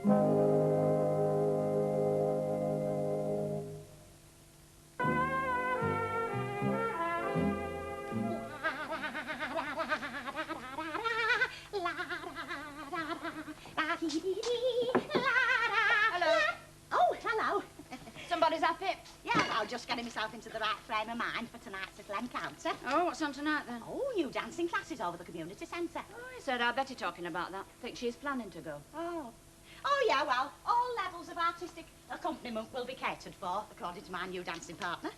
Hello. Oh, hello. Somebody's up it. Yeah, well, just getting myself into the right frame of mind for tonight's little encounter. Oh, what's on tonight then? Oh, new dancing classes over the community centre. Oh, he said I'd better talking about that. Think she's planning to go. Oh. Oh, yeah, well, all levels of artistic accompaniment will be catered for, according to my new dancing partner.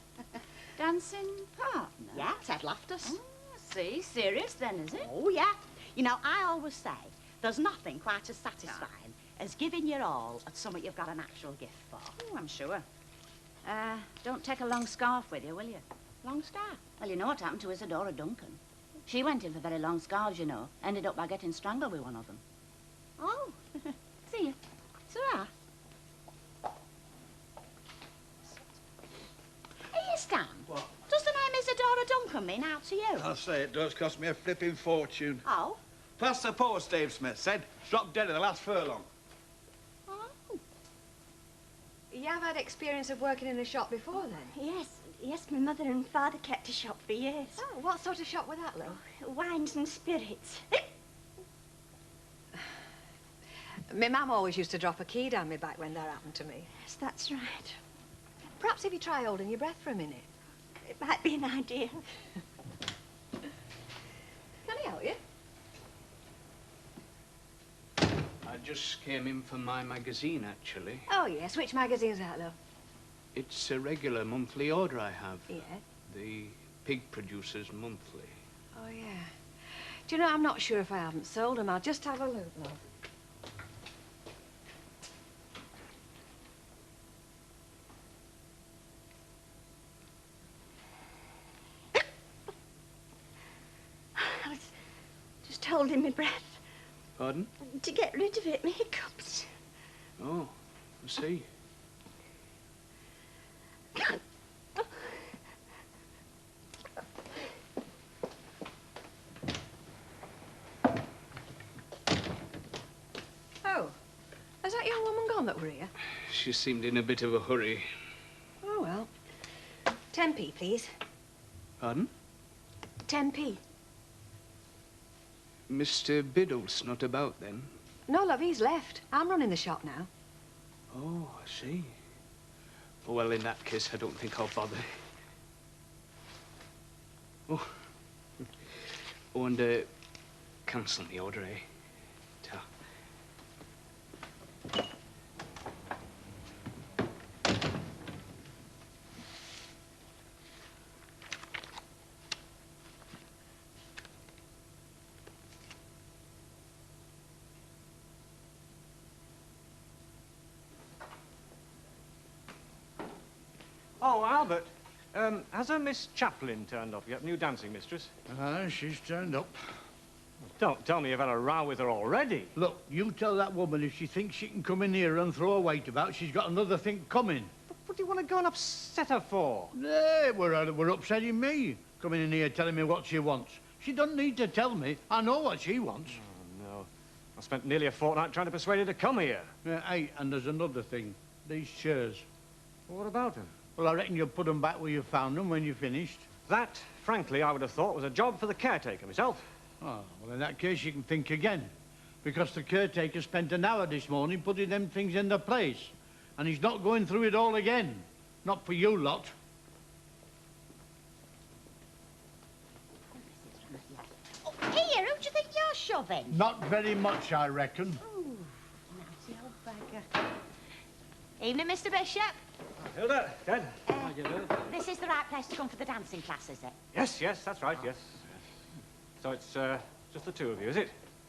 Dancing partner? Yeah, Ted Loftus. Oh, I see. Serious then, is it? Oh, yeah. You know, I always say there's nothing quite as satisfying as giving your all at something you've got an actual gift for. Oh, I'm sure. Don't take a long scarf with you, will you? Long scarf? Well, you know what happened to Isadora Duncan. She went in for very long scarves, you know. Ended up by getting strangled with one of them. Oh. See you. Sarah. Hey, Stan. What? Does the name Isadora Duncan mean out to you? I'll say it does cost me a flipping fortune. Oh? Pass the post, Dave Smith said. Dropped dead at the last furlong. Oh. You have had experience of working in a shop before, then? Yes, my mother and father kept a shop for years. Oh, what sort of shop was that, love? Wines and spirits. My mum always used to drop a key down my back when that happened to me. Yes, that's right. Perhaps if you try holding your breath for a minute. It might be an idea. Can I help you? I just came in for my magazine, actually. Oh, yes. Which magazine's that, love? It's a regular monthly order I have. Yeah. The Pig Producers Monthly. Oh, yeah. Do you know, I'm not sure if I haven't sold them. I'll just have a look, love. I was just holding my breath. Pardon? To get rid of it, my hiccups. Oh, I see. Oh, has that young woman gone that were here? She seemed in a bit of a hurry. Oh, well. 10p, please. Pardon? 10p. Mr. Biddle's not about, then? No, love, he's left. I'm running the shop now. Oh, I see. Oh, well, in that case, I don't think I'll bother. Oh. Oh, and, cancel the order, eh? Ta. Oh, Albert, has a Miss Chaplin turned up yet? New dancing mistress? She's turned up. Don't tell me you've had a row with her already. Look, you tell that woman if she thinks she can come in here and throw her weight about, she's got another thing coming. But what do you want to go and upset her for? Hey, we're upsetting me, coming in here telling me what she wants. She doesn't need to tell me. I know what she wants. Oh, no. I spent nearly a fortnight trying to persuade her to come here. Hey, and there's another thing. These chairs. Well, what about them? Well, I reckon you'll put them back where you found them when you're finished. That, frankly, I would have thought was a job for the caretaker myself. Oh, well, in that case, you can think again. Because the caretaker spent an hour this morning putting them things in their place. And he's not going through it all again. Not for you lot. Oh, here, who do you think you're shoving? Not very much, I reckon. Ooh, naughty old beggar. Evening, Mr. Bishop. Hilda, Ted. This is the right place to come for the dancing class, is it? Yes, yes, that's right, yes. So it's just the two of you, is it?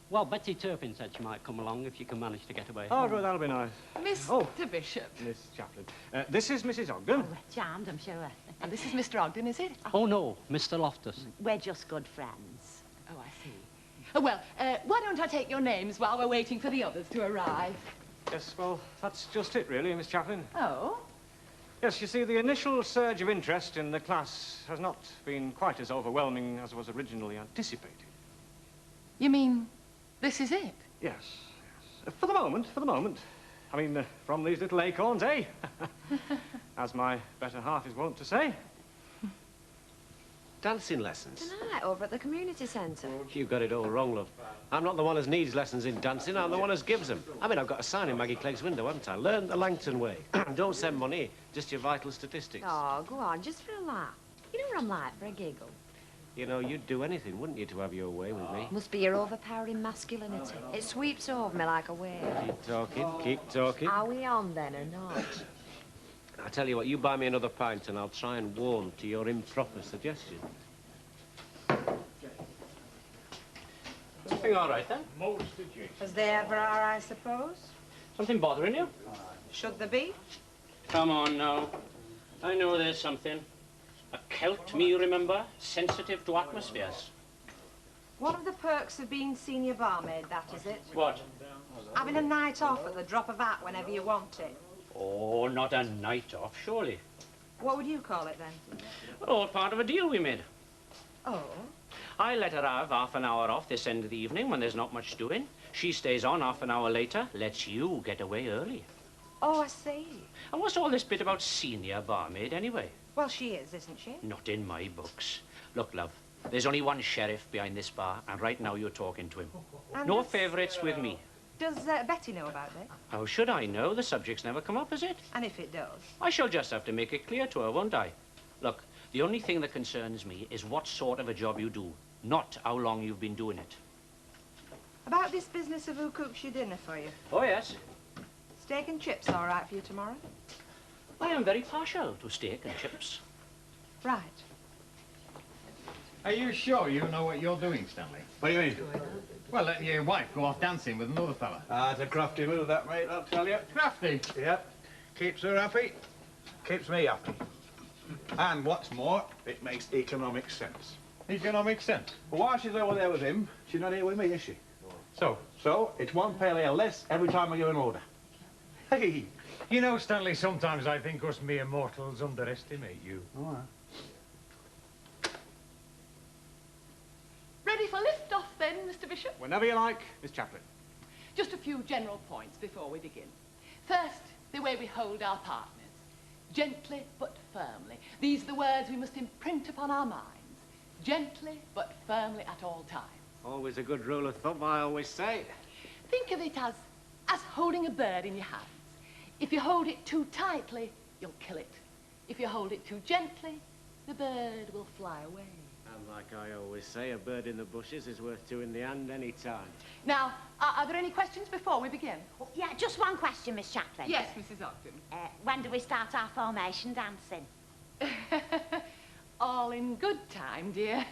Well, Betsy Turpin said she might come along if you can manage to get away. Oh, good, that'll be nice. Mr. Bishop. Miss Chaplin. This is Mrs. Ogden. Oh, we're charmed, I'm sure. And this is Mr. Ogden, is it? Oh, no, Mr. Loftus. We're just good friends. Oh, I see. Oh, well, why don't I take your names while we're waiting for the others to arrive? Yes, well, that's just it, really, Miss Chaplin. Oh? Yes, you see, the initial surge of interest in the class has not been quite as overwhelming as was originally anticipated. You mean this is it? Yes, yes. For the moment, for the moment. I mean, from these little acorns, eh? As my better half is wont to say. Dancing lessons? Tonight, over at the community centre. You've got it all wrong, love. I'm not the one who needs lessons in dancing, I'm the one who gives them. I mean, I've got a sign in Maggie Clegg's window, haven't I? Learn the Langton way. Don't send money, just your vital statistics. Oh, go on, just for a laugh. You know what I'm like, for a giggle. You know, you'd do anything, wouldn't you, to have your way with me? Must be your overpowering masculinity. It sweeps over me like a wave. Keep talking. Are we on, then, or not? I tell you what, you buy me another pint and I'll try and warm to your improper suggestion. Something all right, then? As they ever are, I suppose. Something bothering you? Should there be? Come on, now. I know there's something. A Celt, me, you remember? Sensitive to atmospheres. One of the perks of being senior barmaid, that is it. What? Having a night off at the drop of a hat whenever you want it. Oh, not a night off, surely. What would you call it, then? All part of a deal we made. Oh? I let her have half an hour off this end of the evening when there's not much doing. She stays on half an hour later, lets you get away early. Oh, I see. And what's all this bit about senior barmaid, anyway? Well, she is, isn't she? Not in my books. Look, love, there's only one sheriff behind this bar, and right now you're talking to him. And No favourites with me. Does Betty know about it? How should I know? The subject's never come up, has it? And if it does? I shall just have to make it clear to her, won't I? Look, the only thing that concerns me is what sort of a job you do, not how long you've been doing it. About this business of who cooks your dinner for you. Oh, yes. Steak and chips all right for you tomorrow? I am very partial to steak and chips. Right. Are you sure you know what you're doing, Stanley? What do you mean? Well, letting your wife go off dancing with another fella. Ah, it's a crafty move, that, mate, I'll tell you. Crafty? Yep. Keeps her happy, keeps me happy. And what's more, it makes economic sense. Economic sense? But while she's over there with him, she's not here with me, is she? So? So, it's one pale ale less every time I give an order. Hey! You know, Stanley, sometimes I think us mere mortals underestimate you. Oh, Ready for lift-off, then, Mr. Bishop? Whenever you like, Miss Chaplin. Just a few general points before we begin. First, the way we hold our partners. Gently but firmly. These are the words we must imprint upon our minds. Gently but firmly at all times. Always a good rule of thumb, I always say. Think of it as holding a bird in your hands. If you hold it too tightly, you'll kill it. If you hold it too gently, the bird will fly away. And like I always say, a bird in the bushes is worth two in the hand any time. Now, are there any questions before we begin? Oh, yeah, just one question, Miss Chaplin. Yes, Mrs. Ogden. When do we start our formation dancing? All in good time, dear.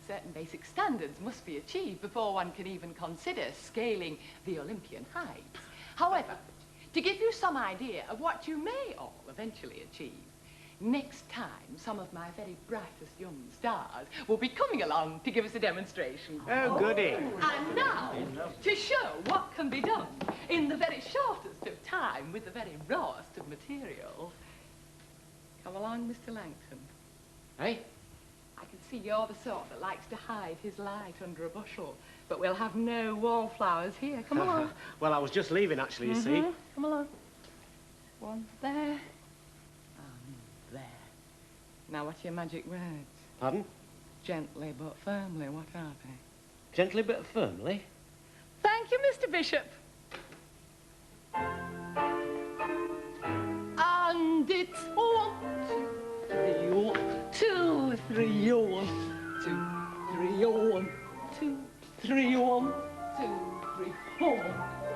Certain basic standards must be achieved before one can even consider scaling the Olympian heights. However, to give you some idea of what you may all eventually achieve, next time some of my very brightest young stars will be coming along to give us a demonstration. Oh, goody. And now, to show what can be done in the very shortest of time with the very rawest of material, come along, Mr. Langton. Hey? I can see you're the sort that likes to hide his light under a bushel, but we'll have no wallflowers here. Come along. Well, I was just leaving, actually, you see. Come along. One there, and there. Now, what are your magic words? Pardon? Gently but firmly, what are they? Gently but firmly. Thank you, Mr. Bishop. And it's 1, 2, 3, 1, 2, 3, 1, 2, 3, 1, 2, 3, 1,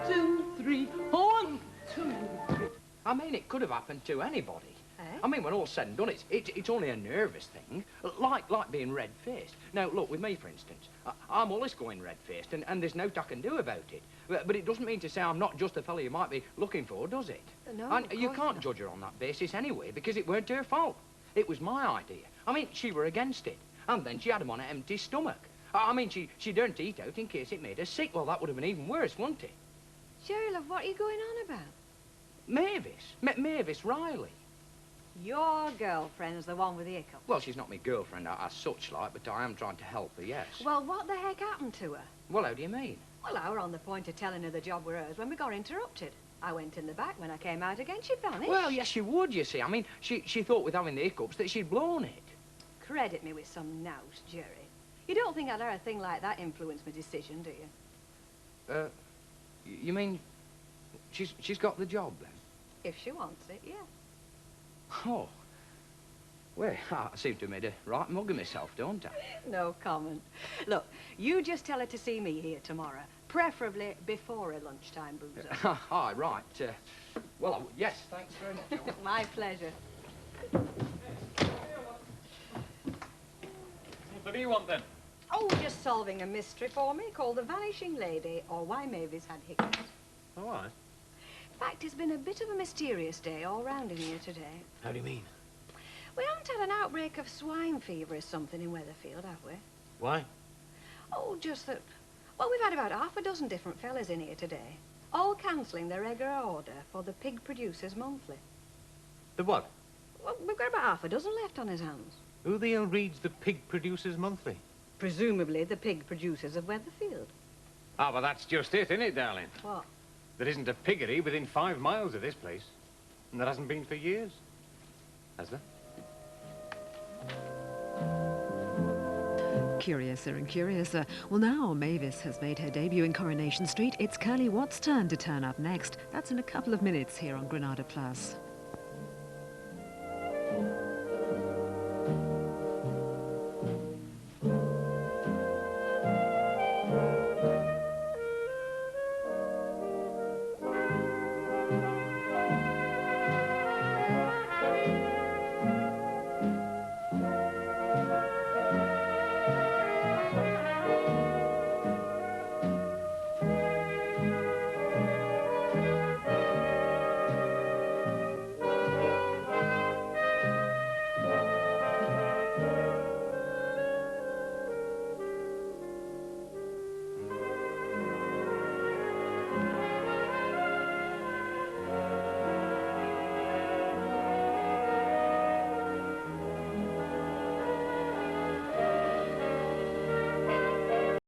2, 3, 1, 2, 3. I mean, it could have happened to anybody. Eh? I mean, when all's said and done, it's only a nervous thing, like being red-faced. Now, look, with me, for instance, I'm always going red-faced, and there's nought I can do about it. But it doesn't mean to say I'm not just the fellow you might be looking for, does it? No, And of you course can't not. judge her on that basis anyway, because it weren't her fault. It was my idea. I mean, she were against it, and then she had him on an empty stomach. I mean, she daren't eat out in case it made her sick. Well, that would have been even worse, wouldn't it? Sherry, love, what are you going on about? Mavis. Mavis Riley. Your girlfriend's the one with the hiccup. Well, she's not my girlfriend as such, like, but I am trying to help her, yes. Well, what the heck happened to her? Well, how do you mean? Well, I were on the point of telling her the job were hers when we got interrupted. I went in the back. When I came out again, she'd vanished. Well, yes, you would, you see. I mean, she thought with having the hiccups that she'd blown it. Credit me with some nous, Jerry. You don't think I'd let a thing like that influence my decision, do you? You mean she's got the job, then? If she wants it, yeah. Oh. Well, I seem to have made a right mug of myself, don't I? No comment. Look, you just tell her to see me here tomorrow, preferably before a lunchtime boozer. Aye, right. Well, yes, thanks very much. Ellen. My pleasure. What do you want, then? Oh, just solving a mystery for me called The Vanishing Lady, or Why Mavis Had Hiccups. All right. In fact, it's been a bit of a mysterious day all round in here today. How do you mean? We haven't had an outbreak of swine fever or something in Weatherfield, have we? Why? Oh, just that... Well, we've had about half a dozen different fellas in here today, all cancelling their regular order for the Pig Producers Monthly. The what? Well, we've got about half a dozen left on his hands. Who the hell reads the Pig Producers Monthly? Presumably the pig producers of Weatherfield. Ah, but that's just it, isn't it, darling? What? There isn't a piggery within 5 miles of this place. And there hasn't been for years. Has there? Curiouser and curiouser. Well, now Mavis has made her debut in Coronation Street. It's Curly Watt's turn to turn up next. That's in a couple of minutes here on Granada Plus.